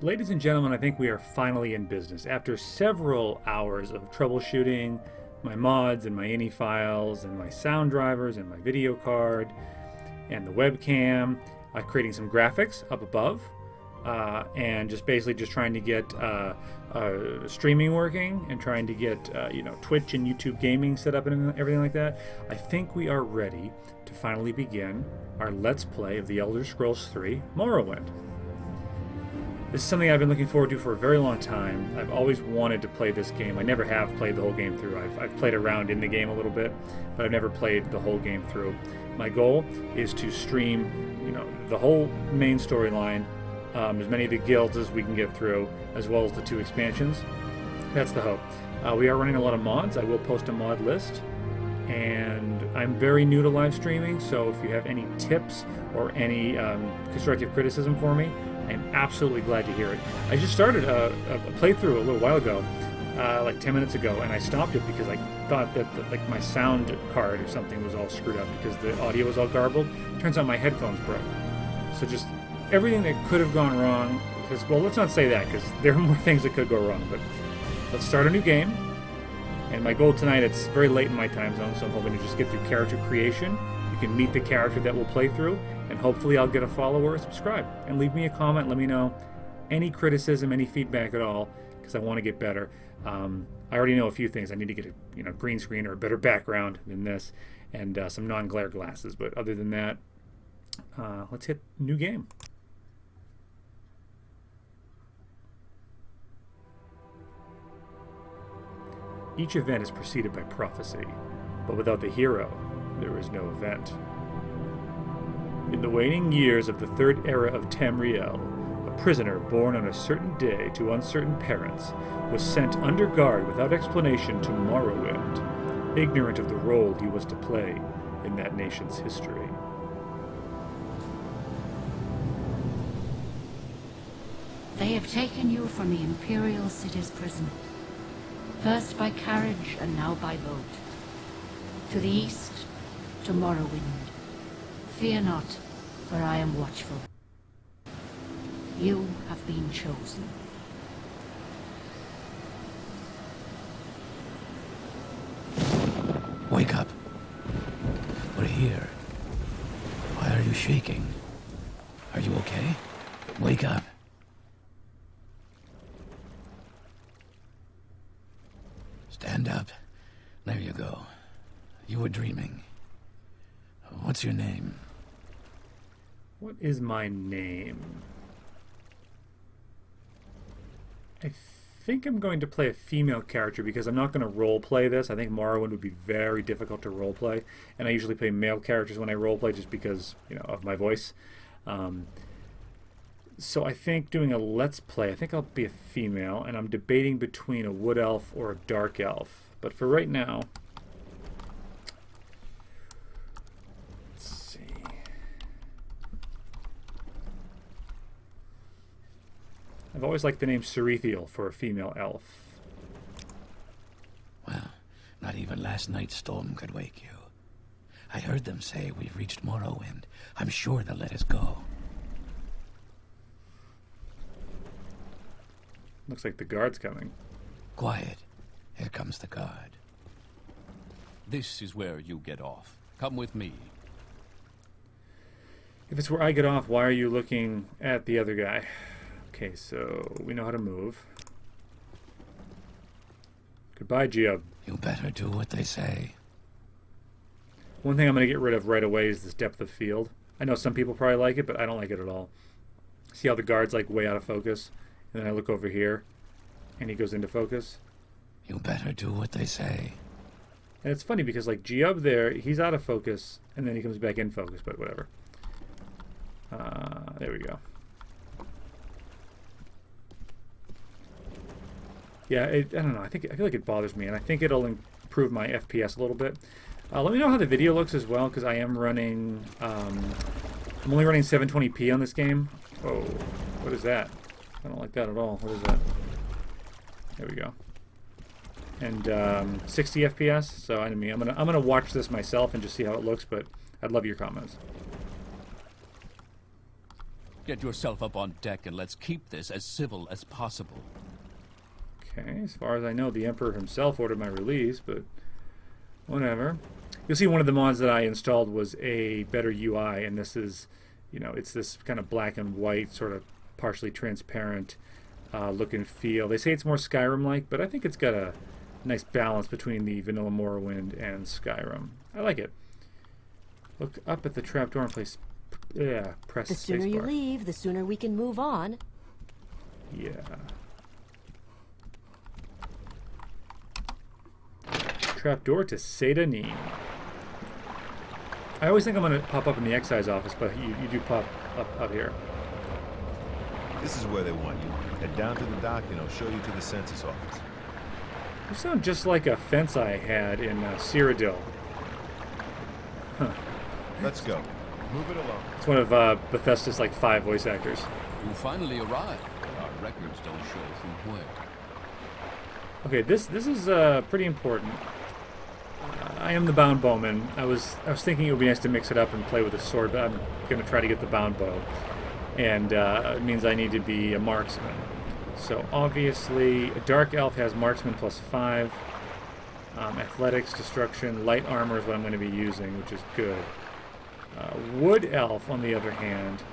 Ladies and gentlemen, I think we are finally in business. After several hours of troubleshooting my mods and my ini files and my sound drivers and my video card and the webcam, creating some graphics up above, and just basically trying to get streaming working and trying to get Twitch and YouTube gaming set up and everything like that. I think we are ready to finally begin our Let's Play of The Elder Scrolls 3 Morrowind. This is something I've been looking forward to for a very long time. I've always wanted to play this game. I never have played the whole game through. I've played around in the game a little bit, but I've never played the whole game through. My goal is to stream, the whole main storyline, as many of the guilds as we can get through, as well as the 2 expansions. That's the hope. We are running a lot of mods. I will post a mod list, and I'm very new to live streaming, so if you have any tips or any constructive criticism for me, I'm absolutely glad to hear it. I just started a playthrough a little while ago, like 10 minutes ago, and I stopped it because I thought that my sound card or something was all screwed up because the audio was all garbled. Turns out my headphones broke. So just everything that could have gone wrong, well, let's not say that because there are more things that could go wrong, but let's start a new game. And my goal tonight, it's very late in my time zone, so I'm hoping to just get through character creation. You can meet the character that we'll play through, and hopefully I'll get a follow or a subscribe. And leave me a comment, let me know any criticism, any feedback at all, because I want to get better. I already know a few things. I need to get a green screen or a better background than this, and some non-glare glasses. But other than that, let's hit new game. Each event is preceded by prophecy, but without the hero, there is no event. In the waning years of the third era of Tamriel, a prisoner born on a certain day to uncertain parents was sent under guard without explanation to Morrowind, ignorant of the role he was to play in that nation's history. They have taken you from the Imperial City's prison, first by carriage and now by boat, to the east, to Morrowind. Fear not, for I am watchful. You have been chosen. Wake up. We're here. Why are you shaking? Are you okay? Wake up. Stand up. There you go. You were dreaming. What's your name? What is my name? I think I'm going to play a female character because I'm not going to role play this. I think Morrowind would be very difficult to role play, and I usually play male characters when I role play just because, of my voice. So I think doing a let's play, I think I'll be a female, and I'm debating between a wood elf or a dark elf. But for right now, let's see. I've always liked the name Cerethiel for a female elf. Well, not even last night's storm could wake you. I heard them say we've reached Morrowind. I'm sure they'll let us go. Looks like the guard's coming. Quiet. Here comes the guard. This is where you get off. Come with me. If it's where I get off, why are you looking at the other guy? Okay, so we know how to move. Goodbye, Geo. You better do what they say. One thing I'm going to get rid of right away is this depth of field. I know some people probably like it, but I don't like it at all. See how the guard's like way out of focus? And then I look over here, and he goes into focus. You better do what they say. And it's funny because like Geob there, he's out of focus, and then he comes back in focus, but whatever. There we go. Yeah, I don't know. I feel like it bothers me, and I think it'll improve my FPS a little bit. Let me know how the video looks as well, because I am running. I'm only running 720p on this game. Oh, what is that? I don't like that at all. What is that? There we go. And 60 FPS. So I'm gonna watch this myself and just see how it looks. But I'd love your comments. Get yourself up on deck and let's keep this as civil as possible. Okay, as far as I know, the Emperor himself ordered my release, but whatever. You'll see one of the mods that I installed was a better UI, and this is, you know, it's this kind of black and white, sort of partially transparent look and feel. They say it's more Skyrim-like, but I think it's got a nice balance between the vanilla Morrowind and Skyrim. I like it. Look up at the trapdoor and place. Yeah, press The sooner you spacebar. leave, the sooner we can move on. Yeah. Trapdoor to Sedanin. I always think I'm going to pop up in the excise office, but you do pop up here. This is where they want you. Head down to the dock and I'll show you to the census office. You sound just like a fence I had in Cyrodiil. Huh. Let's go. Move it along. It's one of Bethesda's like 5 voice actors. You finally arrived. Our records don't show from where. Okay, this is pretty important. I am the bound bowman. I was thinking it would be nice to mix it up and play with a sword, but I'm going to try to get the bound bow. And it means I need to be a marksman. So obviously, a dark elf has marksman +5. Athletics, destruction, light armor is what I'm going to be using, which is good. Wood elf, on the other hand,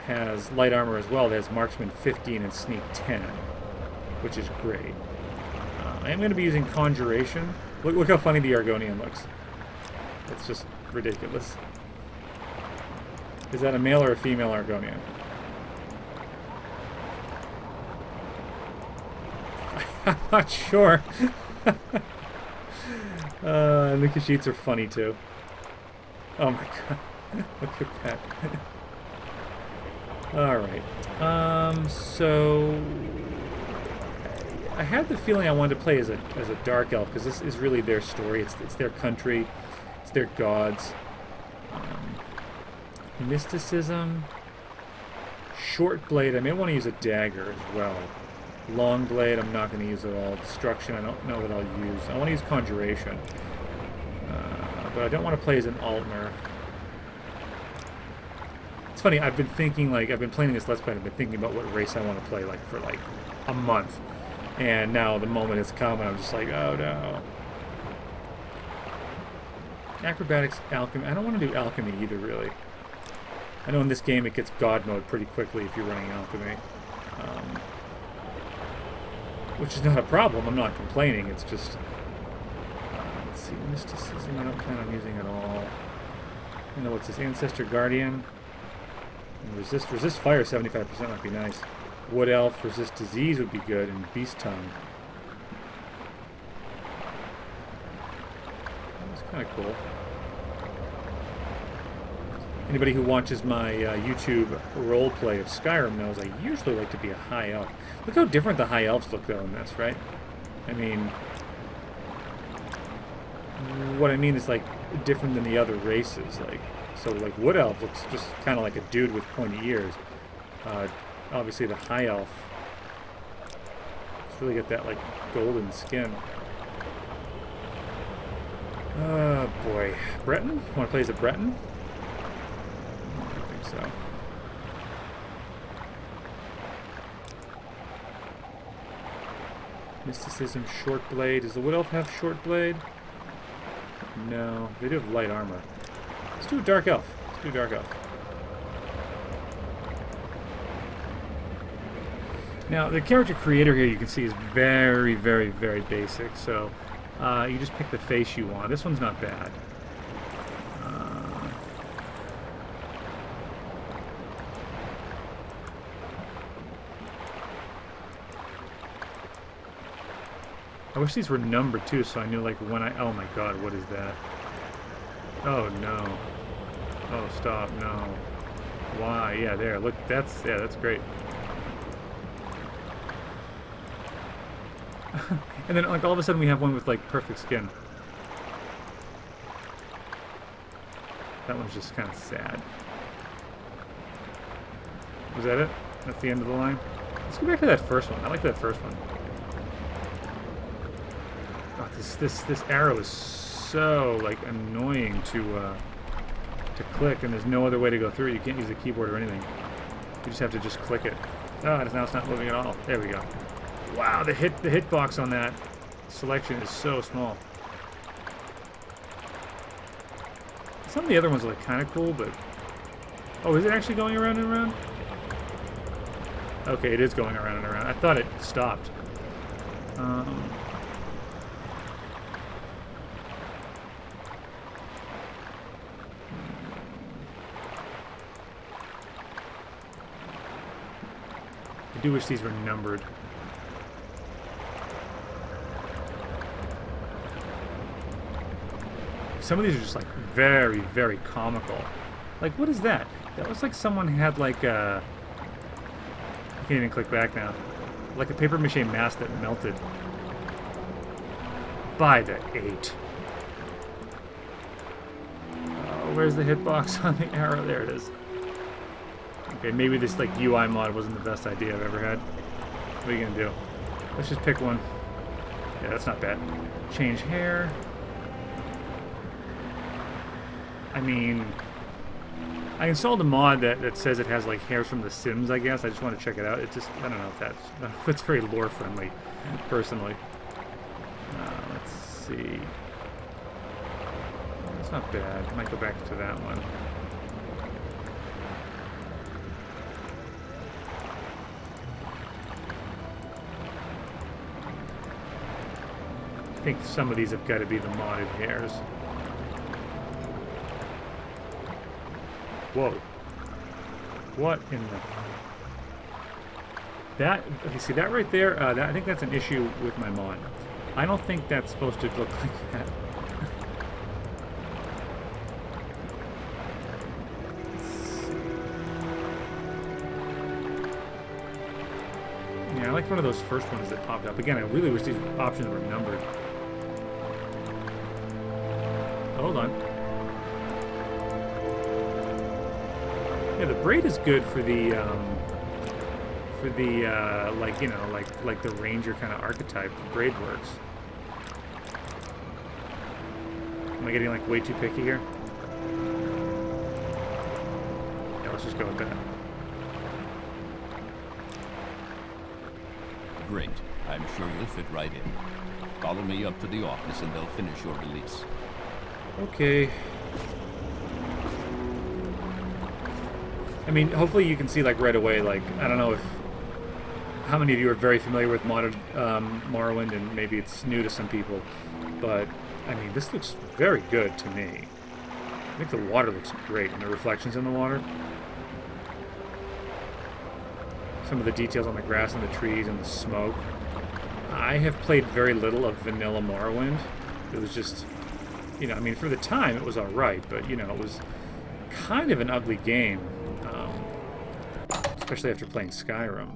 has light armor as well. It has marksman 15 and sneak 10, which is great. I am going to be using conjuration. Look how funny the Argonian looks. It's just ridiculous. Is that a male or a female Argonian? I'm not sure. The Kashyyyts are funny too. Oh my god. Look at that. Alright. So I had the feeling I wanted to play as a dark elf, because this is really their story. It's their country. It's their gods. Mysticism. Short blade. I may want to use a dagger as well. Long blade, I'm not going to use at all. Destruction, I don't know that I'll use. I want to use conjuration. But I don't want to play as an Altmer. It's funny, I've been thinking, like, I've been playing this Let's Play, and I've been thinking about what race I want to play, like, for, like, a month. And now the moment has come, and I'm just like, oh no. Acrobatics, alchemy. I don't want to do alchemy either, really. I know in this game it gets God mode pretty quickly if you're running alchemy. Which is not a problem, I'm not complaining, it's just... let's see, mysticism I don't plan on using at all. You know, what's this, Ancestor Guardian? And resist fire 75% might be nice. Wood Elf, resist disease would be good, and Beast Tongue. That's kind of cool. Anybody who watches my YouTube roleplay of Skyrim knows I usually like to be a high elf. Look how different the high elves look, though, in this, right? I mean, what I mean is, like, different than the other races. Like, so, like, Wood Elf looks just kind of like a dude with pointy ears. Obviously, the high elf, it's really got that, like, golden skin. Oh, boy. Breton? Want to play as a Breton? So. Mysticism, short blade. Does the Wood Elf have short blade? No, they do have light armor. Let's do a dark elf. Let's do dark elf. Now, the character creator here you can see is very, very, very basic. So you just pick the face you want. This one's not bad. I wish these were numbered too, so I knew, like, when I... Oh my god, what is that? Oh no. Oh, stop, no. Why? Yeah, there, look, that's great. And then, like, all of a sudden we have one with, like, perfect skin. That one's just kind of sad. Was that it? That's the end of the line? Let's go back to that first one. I like that first one. Oh, this arrow is so, like, annoying to click, and there's no other way to go through it. You can't use the keyboard or anything. You just have to just click it. Oh, now it's not moving at all. There we go. Wow, the hitbox on that selection is so small. Some of the other ones look kind of cool, but... Oh, is it actually going around and around? Okay, it is going around and around. I thought it stopped. I do wish these were numbered. Some of these are just like very, very comical. Like, what is that? That looks like someone had like a... I can't even click back now. Like a paper mache mask that melted. By the 8. Where's the hitbox on the arrow? There it is. Okay, maybe this like UI mod wasn't the best idea I've ever had. What are you gonna do? Let's just pick one. Yeah, that's not bad. Change hair. I mean, I installed a mod that says it has like hairs from The Sims, I guess. I just want to check it out. It just, I don't know if it's very lore friendly, personally. Let's see. It's not bad. I might go back to that one. I think some of these have got to be the modded hairs. Whoa. What in the... That... Okay, see that right there? I think that's an issue with my mod. I don't think that's supposed to look like that. Yeah, I like one of those first ones that popped up. Again, I really wish these options were numbered. Hold on. Yeah, the braid is good for the like, you know, like the ranger kind of archetype. The braid works. Am I getting like way too picky here? Yeah, let's just go with that. Great. I'm sure you'll fit right in. Follow me up to the office and they'll finish your release. Okay. I mean, hopefully you can see like right away, like, I don't know how many of you are very familiar with modded Morrowind, and maybe it's new to some people, but I mean, this looks very good to me. I think the water looks great, and the reflections in the water. Some of the details on the grass and the trees and the smoke. I have played very little of vanilla Morrowind. It was just, you know, I mean, for the time it was alright, but, you know, it was kind of an ugly game. Especially after playing Skyrim.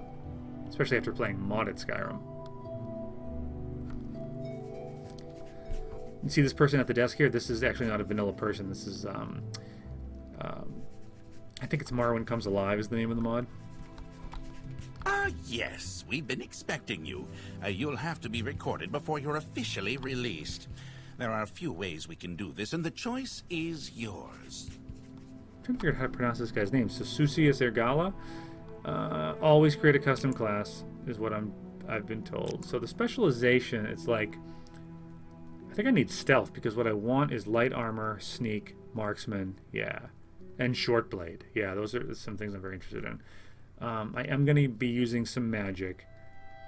Especially after playing modded Skyrim. You see this person at the desk here? This is actually not a vanilla person. This is, I think it's Morrowind Comes Alive is the name of the mod. Yes, we've been expecting you. You'll have to be recorded before you're officially released. There are a few ways we can do this, and the choice is yours. I'm trying to figure out how to pronounce this guy's name. Sususius Ergala. Always create a custom class is what I've been told. So the specialization, it's like, I think I need stealth because what I want is light armor, sneak, marksman, yeah, and short blade. Yeah, those are some things I'm very interested in. I am going to be using some magic,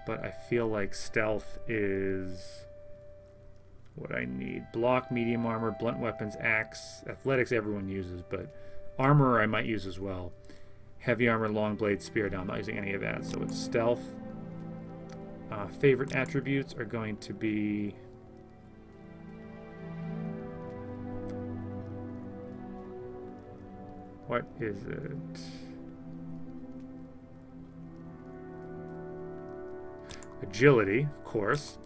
but I feel like stealth is what I need. Block, medium armor, blunt weapons, axe, athletics everyone uses, but armor I might use as well. Heavy armor, long blade, spear. Now I'm not using any of that, so it's stealth. Favorite attributes are going to be... What is it? Agility, of course.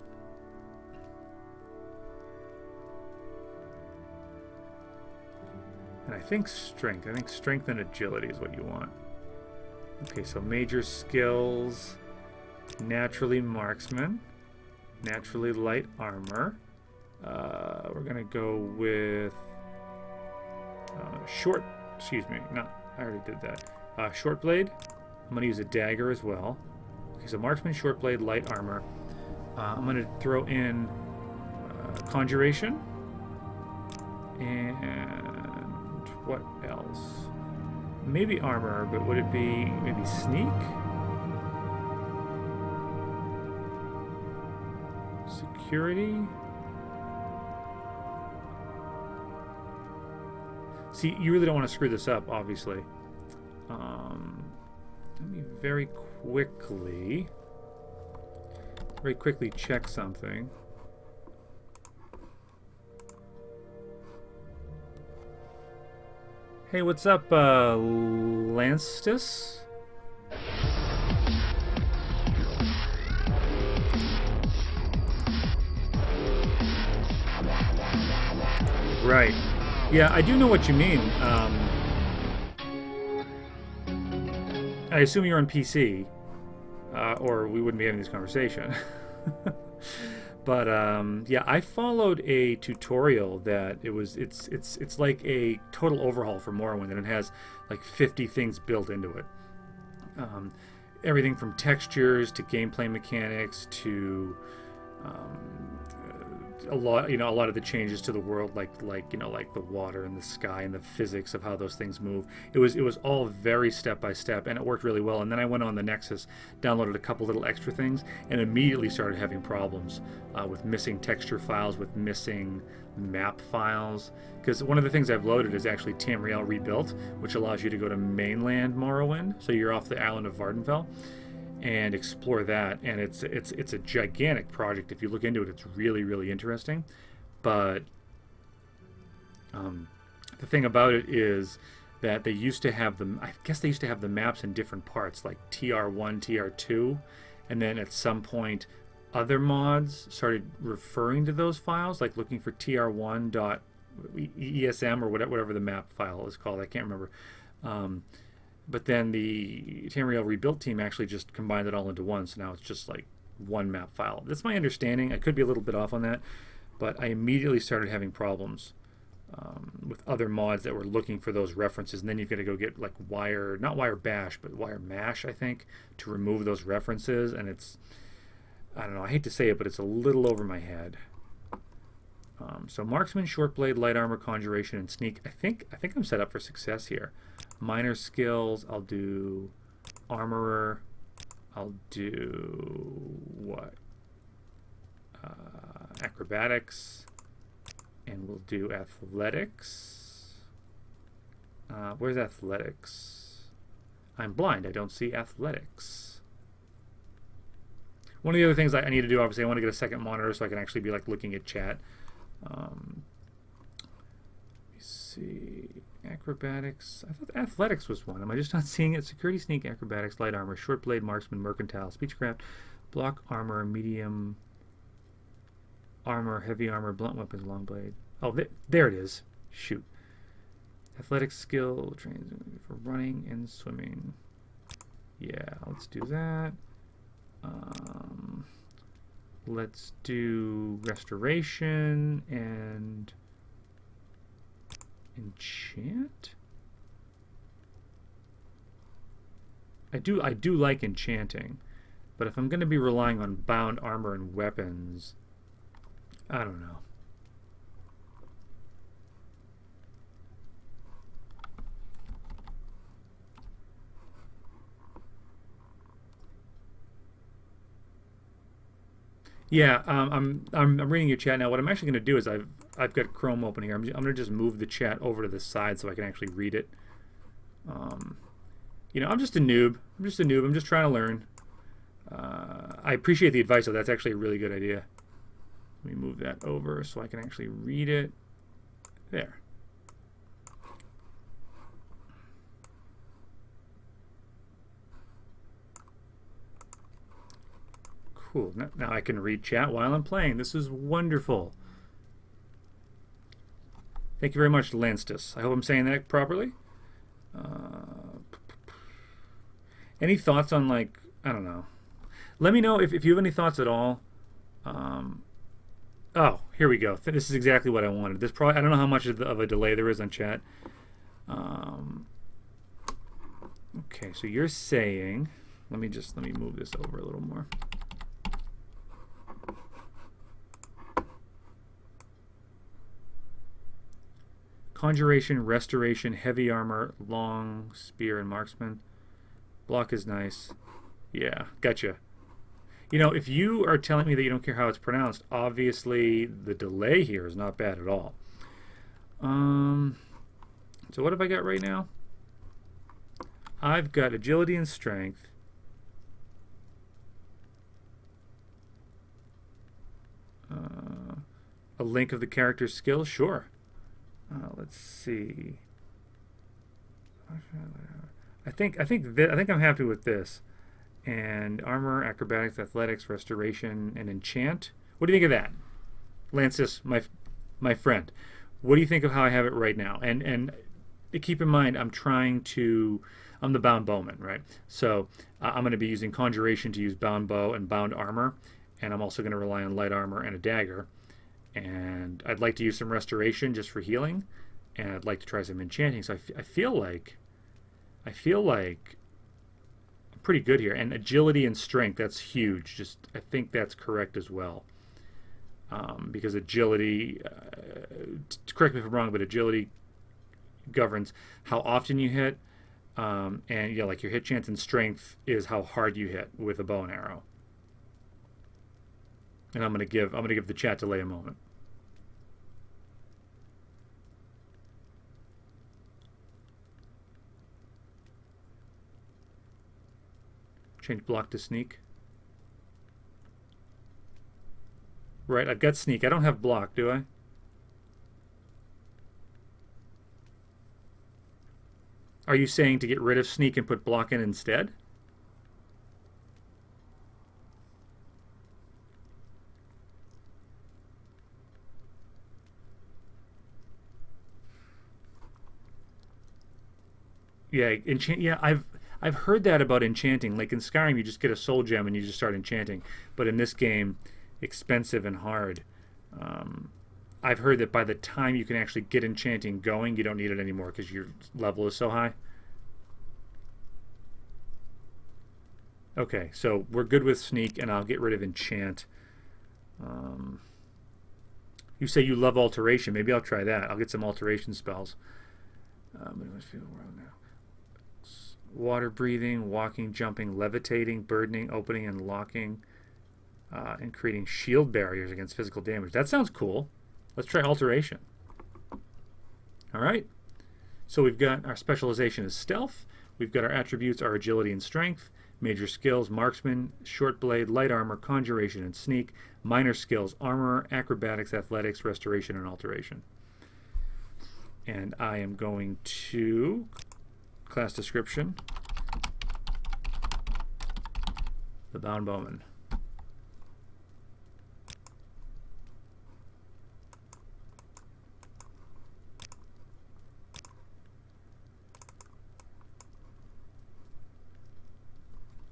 And I think strength. I think strength and agility is what you want. Okay, so major skills. Naturally marksman. Naturally light armor. We're going to go with short... Excuse me. No, I already did that. Short blade. I'm going to use a dagger as well. Okay, so marksman, short blade, light armor. I'm going to throw in conjuration. And what else? Maybe armor, but would it be maybe sneak? Security? See, you really don't want to screw this up, obviously. Let me very quickly check something. Hey, what's up, Lanstis? Right. Yeah, I do know what you mean. I assume you're on PC, or we wouldn't be having this conversation. But yeah, I followed a tutorial that it's like a total overhaul for Morrowind, and it has like 50 things built into it. Everything from textures to gameplay mechanics to a lot of the changes to the world, like the water and the sky and the physics of how those things move. It was all very step by step, and it worked really well. And then I went on the Nexus, downloaded a couple little extra things, and immediately started having problems with missing texture files, with missing map files. Because one of the things I've loaded is actually Tamriel Rebuilt, which allows you to go to mainland Morrowind, so you're off the island of Vardenfell, and explore that. And it's a gigantic project. If you look into it, it's really, really interesting. But the thing about it is that they used to have the maps in different parts, like TR1, TR2, and then at some point other mods started referring to those files, like looking for TR1.ESM or whatever the map file is called. I can't remember. But then the Tamriel Rebuilt team actually just combined it all into one, so now it's just like one map file. That's my understanding. I could be a little bit off on that, but I immediately started having problems with other mods that were looking for those references, and then you've got to go get like not wire bash, but wire mash, I think, to remove those references, and it's, I don't know, I hate to say it, but it's a little over my head. So marksman, short blade, light armor, conjuration, and sneak. I think I'm set up for success here. Minor skills, I'll do armorer. I'll do what? Acrobatics, and we'll do athletics. Where's athletics? I'm blind. I don't see athletics. One of the other things I need to do, obviously, I want to get a second monitor so I can actually be like looking at chat. Let me see. Acrobatics. I thought athletics was one. Am I just not seeing it? Security, sneak, acrobatics, light armor, short blade, marksman, mercantile, speechcraft, block armor, medium armor, heavy armor, blunt weapons, long blade. Oh, there it is. Shoot. Athletics skill, training for running and swimming. Yeah, let's do that. Let's do restoration and enchant. I do like enchanting, but if I'm going to be relying on bound armor and weapons, I don't know. Yeah, I'm reading your chat now. What I'm actually going to do is I've got Chrome open here. I'm going to just move the chat over to the side so I can actually read it. You know, I'm just a noob. I'm just trying to learn. I appreciate the advice, though. That's actually a really good idea. Let me move that over so I can actually read it. There. Cool. Now I can read chat while I'm playing. This is wonderful. Thank you very much, Lanstis. I hope I'm saying that properly. Any thoughts on, like, I don't know. Let me know if you have any thoughts at all. Oh, here we go. This is exactly what I wanted. This probably, I don't know how much of a delay there is on chat. Okay, so you're saying, let me move this over a little more. Conjuration, restoration, heavy armor, long spear, and marksman. Block is nice. Yeah, gotcha. You know, if you are telling me that you don't care how it's pronounced, obviously the delay here is not bad at all. So what have I got right now? I've got agility and strength. A link of the character's skills? Sure. Let's see. I think I'm happy with this. And armor, acrobatics, athletics, restoration, and enchant. What do you think of that, Lancis, my friend? What do you think of how I have it right now? And keep in mind, I'm the bound bowman, right? So I'm going to be using conjuration to use bound bow and bound armor, and I'm also going to rely on light armor and a dagger. And I'd like to use some restoration just for healing, and I'd like to try some enchanting. So I feel like I'm pretty good here. And agility and strength, that's huge. I think that's correct as well. Because agility, correct me if I'm wrong, but agility governs how often you hit, and like your hit chance, and strength is how hard you hit with a bow and arrow. And I'm gonna give the chat delay a moment. Change block to sneak. Right, I've got sneak. I don't have block, do I? Are you saying to get rid of sneak and put block in instead? Yeah, I've heard that about enchanting. Like in Skyrim, you just get a soul gem and you just start enchanting. But in this game, expensive and hard. I've heard that by the time you can actually get enchanting going, you don't need it anymore because your level is so high. Okay, so we're good with sneak, and I'll get rid of enchant. You say you love alteration. Maybe I'll try that. I'll get some alteration spells. Water breathing, walking, jumping, levitating, burdening, opening, and locking, and creating shield barriers against physical damage. That sounds cool. Let's try alteration. All right. So we've got our specialization is stealth. We've got our attributes, our agility and strength. Major skills, marksman, short blade, light armor, conjuration, and sneak. Minor skills, armor, acrobatics, athletics, restoration, and alteration. And I am going to class description, the bound bowman.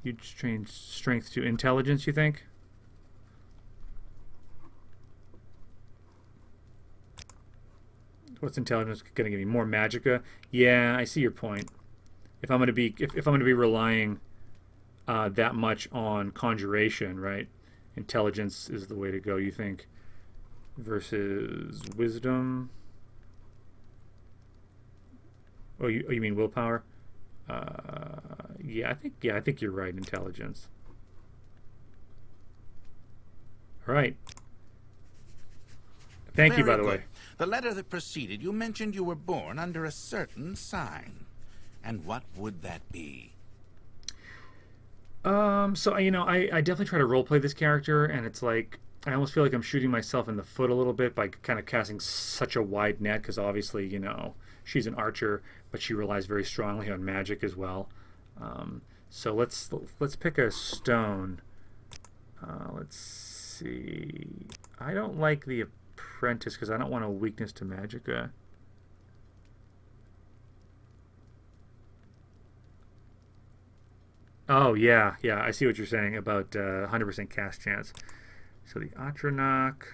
You change strength to intelligence, you think? What's intelligence going to give me? More magicka? Yeah, I see your point. If I'm going to be relying that much on conjuration, right? Intelligence is the way to go, you think? Versus wisdom. Oh, you mean willpower? I think you're right. Intelligence. All right. Thank you, by the way. The letter that preceded, you mentioned you were born under a certain sign. And what would that be? So, I definitely try to roleplay this character, and it's like, I almost feel like I'm shooting myself in the foot a little bit by kind of casting such a wide net, because obviously, she's an archer, but she relies very strongly on magic as well. So let's pick a stone. Let's see. I don't like the apprentice because I don't want a weakness to magicka. Oh yeah, I see what you're saying about 100% cast chance. So the Atronach.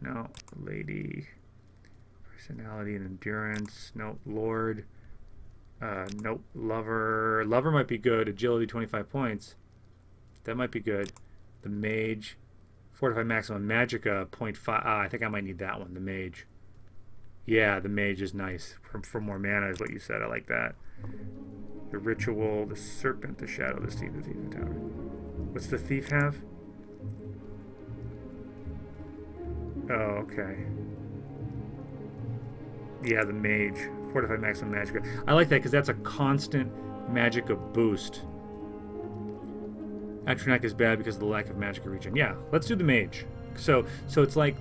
No, lady. Personality and endurance. No, lord. Nope. Lover. Lover might be good. Agility 25 points. That might be good. The mage. Fortify maximum magicka 0.5. I think I might need that one. The mage. Yeah, the mage is nice. For more mana is what you said. I like that. The ritual. The serpent. The shadow. The thief. The thief. The tower. What's the thief have? Oh, okay. Yeah, the mage. Fortify maximum magicka. I like that because that's a constant magicka boost. Atronach is bad because of the lack of magicka regen. Yeah, let's do the mage. So it's like,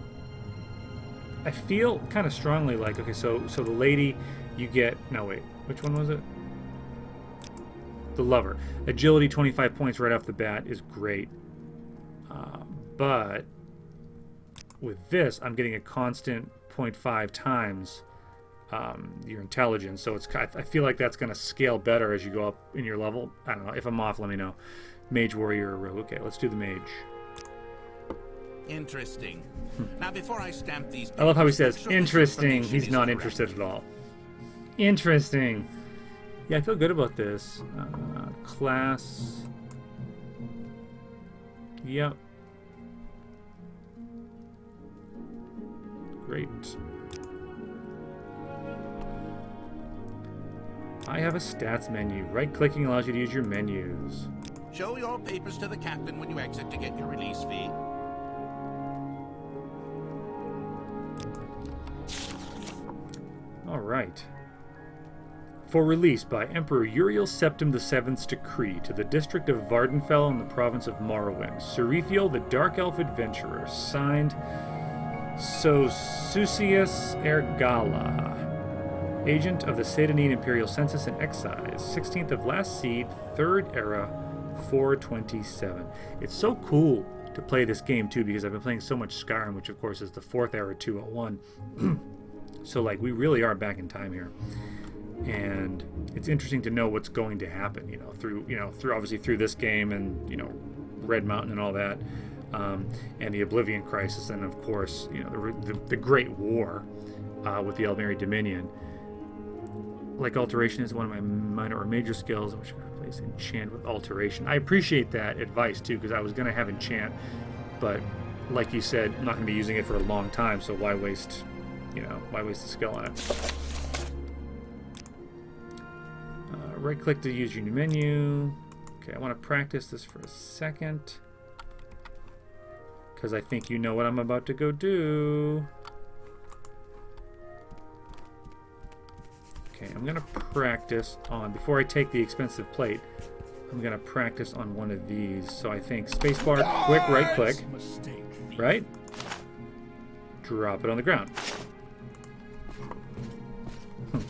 I feel kind of strongly like, okay, so the lady, you get, no wait, which one was it? The lover. Agility 25 points right off the bat is great. But with this, I'm getting a constant 0.5 times your intelligence. So I feel like that's going to scale better as you go up in your level. I don't know. If I'm off, let me know. Mage, warrior, rogue. Okay, let's do the mage. Interesting. Now, before I stamp these, I love how he says, make sure this interesting. information He's is not correct. interested at all. Interesting. Yeah, I feel good about this. Class. Yep. Great. I have a stats menu. Right-clicking allows you to use your menus. Show your papers to the captain when you exit to get your release fee. All right. For release by Emperor Uriel Septim VII's decree to the district of Vardenfell in the province of Morrowind, Cerethiel, the Dark Elf Adventurer, signed Sosusius Ergala, agent of the Sedanine Imperial Census and Excise, 16th of Last Seed, 3rd Era, 427. It's so cool to play this game too because I've been playing so much Skyrim, which of course is the 4th Era 201. So like we really are back in time here. And it's interesting to know what's going to happen, through obviously through this game and, Red Mountain and all that, and the Oblivion Crisis, and of course, the Great War with the Elmeri Dominion. Like alteration is one of my minor or major skills, which I replace enchant with alteration. I appreciate that advice too, because I was going to have enchant, but like you said, I'm not going to be using it for a long time, so why waste, why waste the skill on it? Right click to use your new menu. Okay, I want to practice this for a second because I think you know what I'm about to go do. Okay, I'm gonna practice on, before I take the expensive plate, I'm gonna practice on one of these. So I think spacebar, quick right click, right? Drop it on the ground.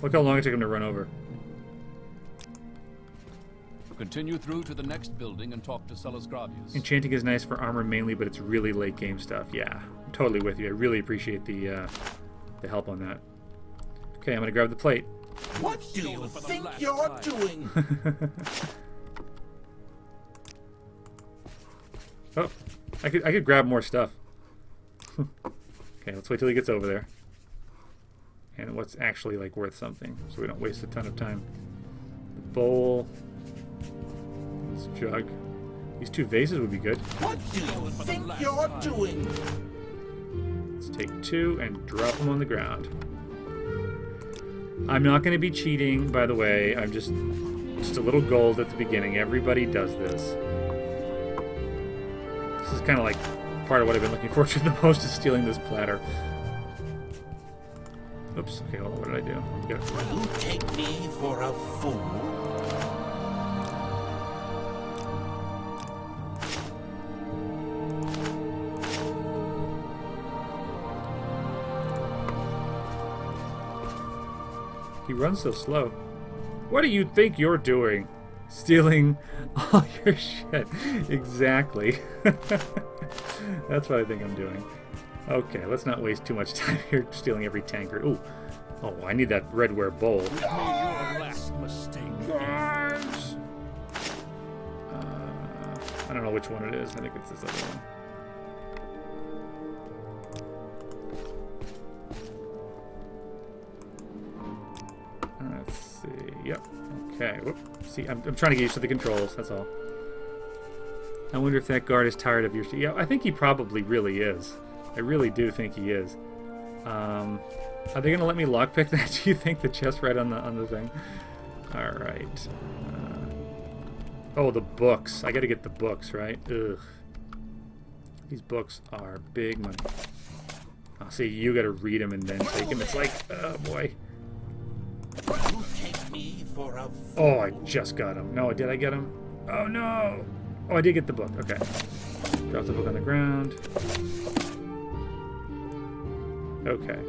Look how long it took him to run over. Continue through to the next building and talk to Celes Gravius. Enchanting is nice for armor mainly, but it's really late game stuff. Yeah, I'm totally with you. I really appreciate the help on that. Okay, I'm gonna grab the plate. What do you think you're doing? Oh, I could grab more stuff. Okay, let's wait till he gets over there. And what's actually like worth something, so we don't waste a ton of time. The bowl. This jug. These 2 vases would be good. What do you think you're doing? Let's take 2 and drop them on the ground. I'm not going to be cheating, by the way. I'm just a little gold at the beginning. Everybody does this. This is kind of like part of what I've been looking forward to the most, is stealing this platter. Oops. Okay, hold on. What did I do? You take me for a fool? He runs so slow. What do you think you're doing? Stealing all your shit. Exactly. That's what I think I'm doing. Okay, let's not waste too much time here stealing every tanker. Ooh. Oh, I need that redware bowl. You've made your last mistake. Guys! I don't know which one it is. I think it's this other one. Let's see. Yep. Okay, whoop. See, I'm trying to get used to the controls, that's all. I wonder if that guard is tired of your... Yeah, I think he probably really is. I really do think he is. Are they going to let me lockpick that, do you think? The chest right on the thing? Alright. Oh, the books. I got to get the books, right? Ugh. These books are big money. Oh, see, you got to read them and then take them. It's like, oh, boy. You take me for a fool. Oh, I just got him. No, did I get him? Oh, no. Oh, I did get the book. Okay. Drop the book on the ground. Okay.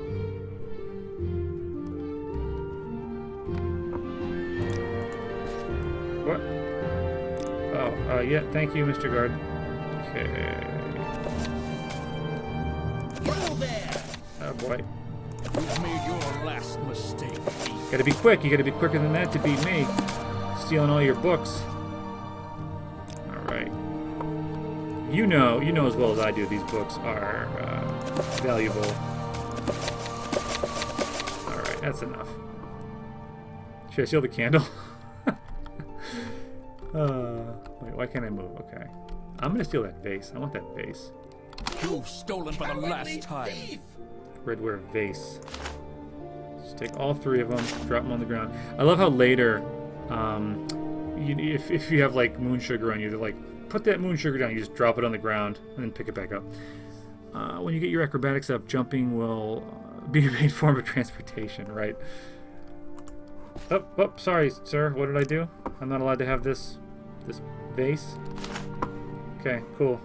What? Oh, yeah, thank you, Mr. Guard. Okay. You there! Oh, boy. You've made your last mistake. Gotta be quick. You gotta be quicker than that to beat me. Stealing all your books. Alright. You know as well as I do, these books are valuable. Alright, that's enough. Should I steal the candle? Wait, why can't I move? Okay. I'm gonna steal that vase. I want that vase. You've stolen for the last time. Redware vase. Just take all three of them, drop them on the ground. I love how later, if you have like moon sugar on you, they're like, put that moon sugar down. You just drop it on the ground and then pick it back up. When you get your acrobatics up, jumping will be a main form of transportation, right? Oh, sorry, sir. What did I do? I'm not allowed to have this vase. Okay, cool.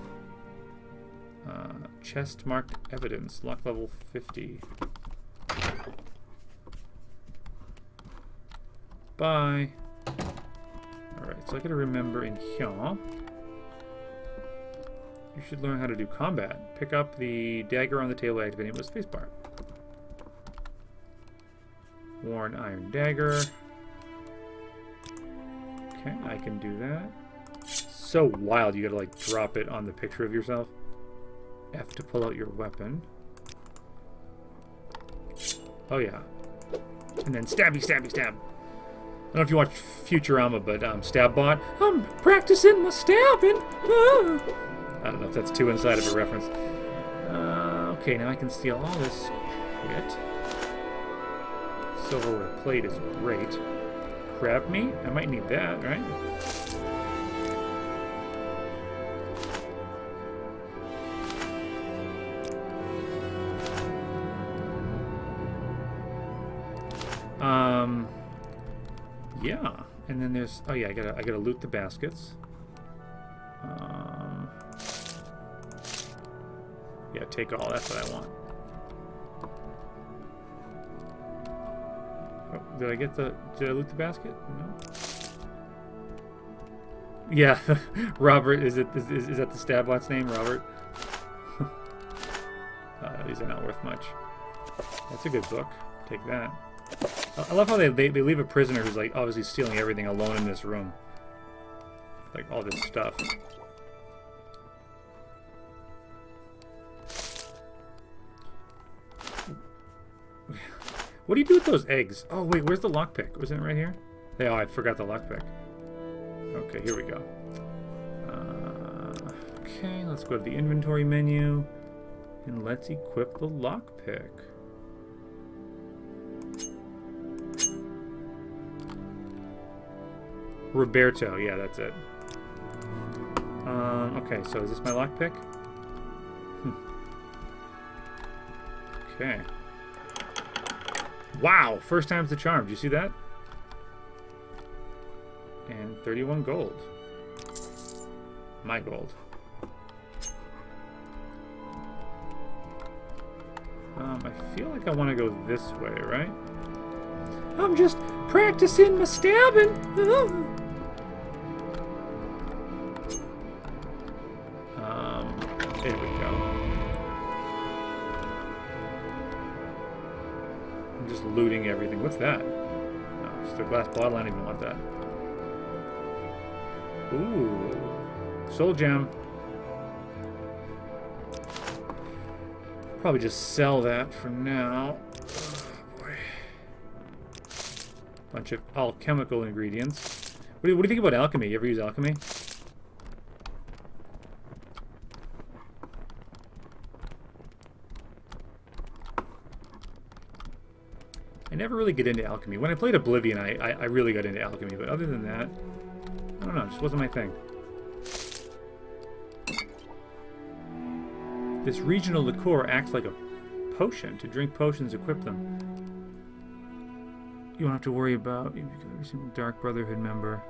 Chest marked evidence, lock level 50. Bye. Alright, so I gotta remember in here. You should learn how to do combat. Pick up the dagger on the table by activating it with spacebar. Worn iron dagger. Okay, I can do that. So wild, you gotta like drop it on the picture of yourself. F to pull out your weapon. Oh yeah. And then stabby, stabby, stab. I don't know if you watch Futurama, but Stabbot. I'm practicing my stabbing. Ah. I don't know if that's too inside of a reference. Okay, now I can steal all this shit. Silverware plate is great. Crab meat? I might need that, right? Yeah, and then there's, oh yeah, I gotta loot the baskets. Yeah, take all, that's what I want. Oh, did I loot the basket? No. Yeah, Robert, is that the Stabbot's name, Robert? These are not worth much. That's a good book. Take that. I love how they leave a prisoner who's like obviously stealing everything alone in this room. Like all this stuff. What do you do with those eggs? Oh wait, where's the lockpick? Wasn't it right here? Oh, I forgot the lockpick. Okay, here we go. Okay, let's go to the inventory menu and let's equip the lockpick. Roberto, yeah, that's it. Okay, so is this my lockpick? Okay. Wow, first time's the charm. Did you see that? And 31 gold. My gold. I feel like I want to go this way, right? I'm just practicing my stabbing. There we go. I'm just looting everything. What's that? Oh, just a glass bottle. I don't even want that. Ooh. Soul gem. Probably just sell that for now. Oh, boy. Bunch of alchemical ingredients. What do you think about alchemy? You ever use alchemy? I never really get into alchemy. When I played Oblivion, I really got into alchemy, but other than that, I don't know, it just wasn't my thing. This regional liqueur acts like a potion. To drink potions, equip them. You won't have to worry about every single Dark Brotherhood member.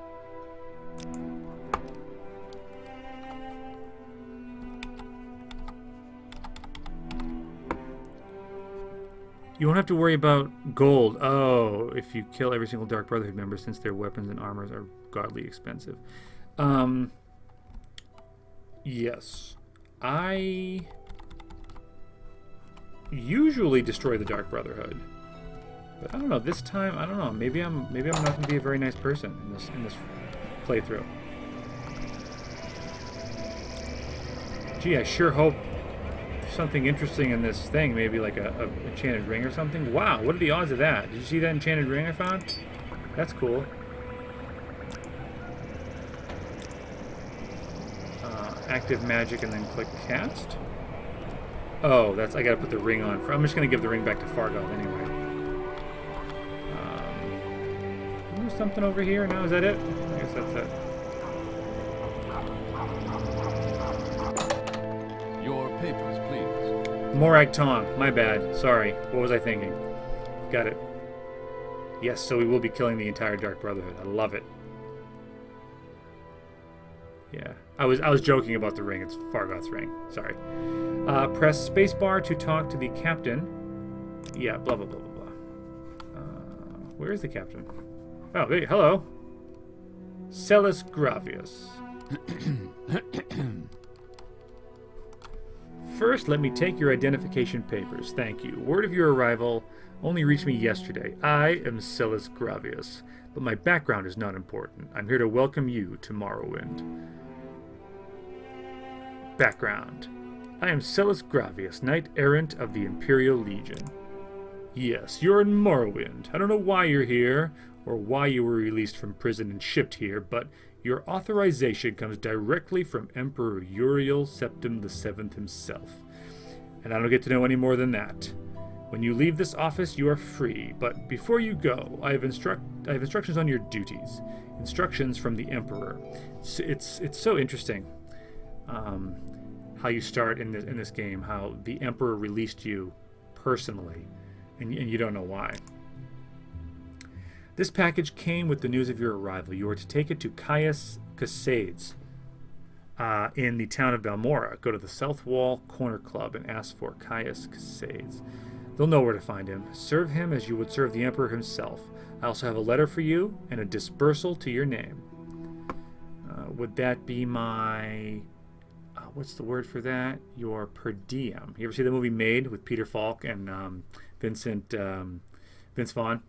You won't have to worry about gold. Oh, if you kill every single Dark Brotherhood member, since their weapons and armors are godly expensive. Yes. I usually destroy the Dark Brotherhood. But I don't know, this time, I don't know. Maybe I'm not going to be a very nice person in this playthrough. Gee, I sure hope something interesting in this thing, maybe like a enchanted ring or something. Wow, what are the odds of that? Did you see that enchanted ring I found? That's cool. Active magic and then click cast. Oh, that's, I gotta put the ring on. I'm just gonna give the ring back to Fargoth anyway. There's something over here now, is that it? I guess that's it. Your papers, please. Morag Tong, my bad. Sorry. What was I thinking? Got it. Yes, so we will be killing the entire Dark Brotherhood. I love it. Yeah. I was joking about the ring. It's Fargoth's ring. Sorry. Press spacebar to talk to the captain. Yeah, blah, blah, blah, blah, blah. Where is the captain? Oh, hey, hello. Celis Gravius. First, let me take your identification papers. Thank you. Word of your arrival only reached me yesterday. I am Celis Gravius, but my background is not important. I'm here to welcome you to Morrowind. Background. I am Celis Gravius, knight-errant of the Imperial Legion. Yes, you're in Morrowind. I don't know why you're here, or why you were released from prison and shipped here, but your authorization comes directly from Emperor Uriel Septim VII himself. And I don't get to know any more than that. When you leave this office, you are free, but before you go, I have instructions on your duties. Instructions from the Emperor. It's so interesting how you start in this game, how the Emperor released you personally, and you don't know why. This package came with the news of your arrival. You are to take it to Caius Casades in the town of Balmora. Go to the South Wall Corner Club and ask for Caius Casades. They'll know where to find him. Serve him as you would serve the Emperor himself. I also have a letter for you and a dispersal to your name. Would that be my... what's the word for that? Your per diem. You ever see the movie Made with Peter Falk and Vince Vaughn?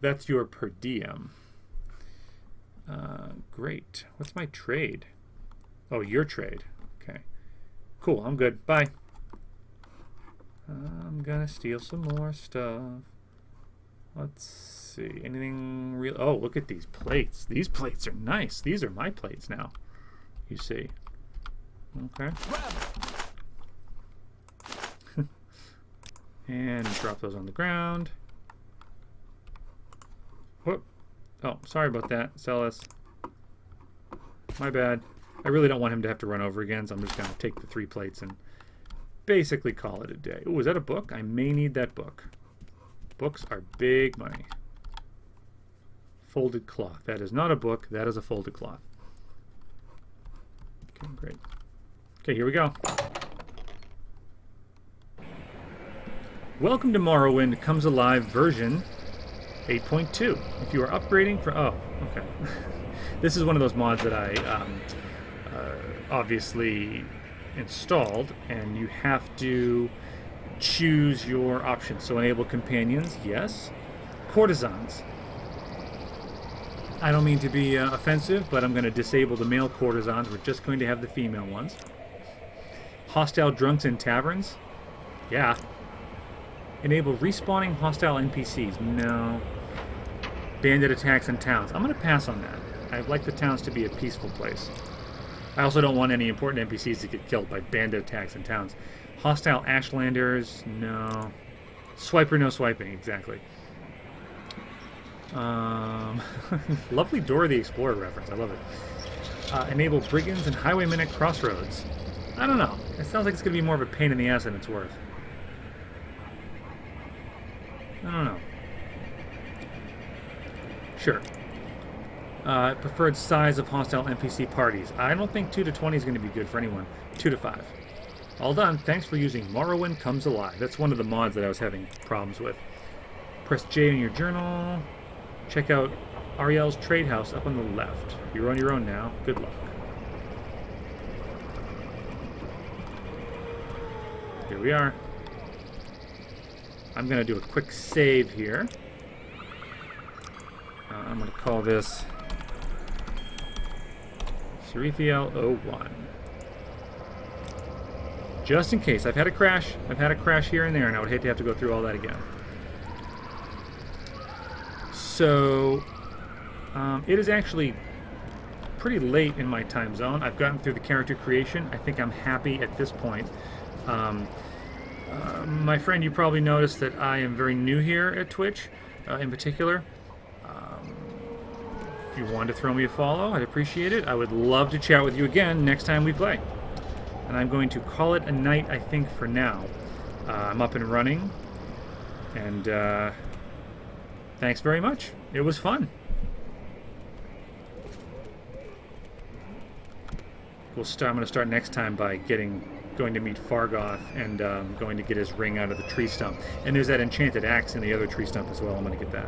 That's your per diem. Great. What's my trade? Oh, your trade. Okay. Cool, I'm good. Bye. I'm gonna steal some more stuff. Let's see. Anything real? Oh, look at these plates. These plates are nice. These are my plates now. You see. Okay. And drop those on the ground. Whoop. Oh, sorry about that, Celis. My bad. I really don't want him to have to run over again, so I'm just going to take the 3 plates and basically call it a day. Oh, is that a book? I may need that book. Books are big money. Folded cloth. That is not a book. That is a folded cloth. Okay, great. Okay, here we go. Welcome to Morrowind Comes Alive version 8.2. If you are upgrading for... Oh, okay. This is one of those mods that I obviously installed, and you have to choose your options. So enable companions, yes. Courtesans. I don't mean to be offensive, but I'm going to disable the male courtesans. We're just going to have the female ones. Hostile drunks in taverns? Yeah. Enable respawning hostile NPCs. No. Bandit attacks in towns. I'm going to pass on that. I'd like the towns to be a peaceful place. I also don't want any important NPCs to get killed by bandit attacks in towns. Hostile Ashlanders, no. Swiper, no swiping, exactly. Lovely Dora the Explorer reference, I love it. Enable brigands and highwaymen at crossroads. I don't know. It sounds like it's going to be more of a pain in the ass than it's worth. I don't know. Sure. Preferred size of hostile NPC parties. I don't think 2 to 20 is going to be good for anyone. 2 to 5. All done. Thanks for using Morrowind Comes Alive. That's one of the mods that I was having problems with. Press J in your journal. Check out Ariel's trade house up on the left. You're on your own now. Good luck. Here we are. I'm going to do a quick save here. I'm going to call this Cerethiel 01. Just in case. I've had a crash. I've had a crash here and there, and I would hate to have to go through all that again. So, it is actually pretty late in my time zone. I've gotten through the character creation. I think I'm happy at this point. My friend, you probably noticed that I am very new here at Twitch, in particular. If you wanted to throw me a follow, I'd appreciate it. I would love to chat with you again next time we play. And I'm going to call it a night, I think, for now. I'm up and running. And thanks very much. It was fun. I'm going to start next time by going to meet Fargoth and going to get his ring out of the tree stump. And there's that enchanted axe in the other tree stump as well. I'm going to get that.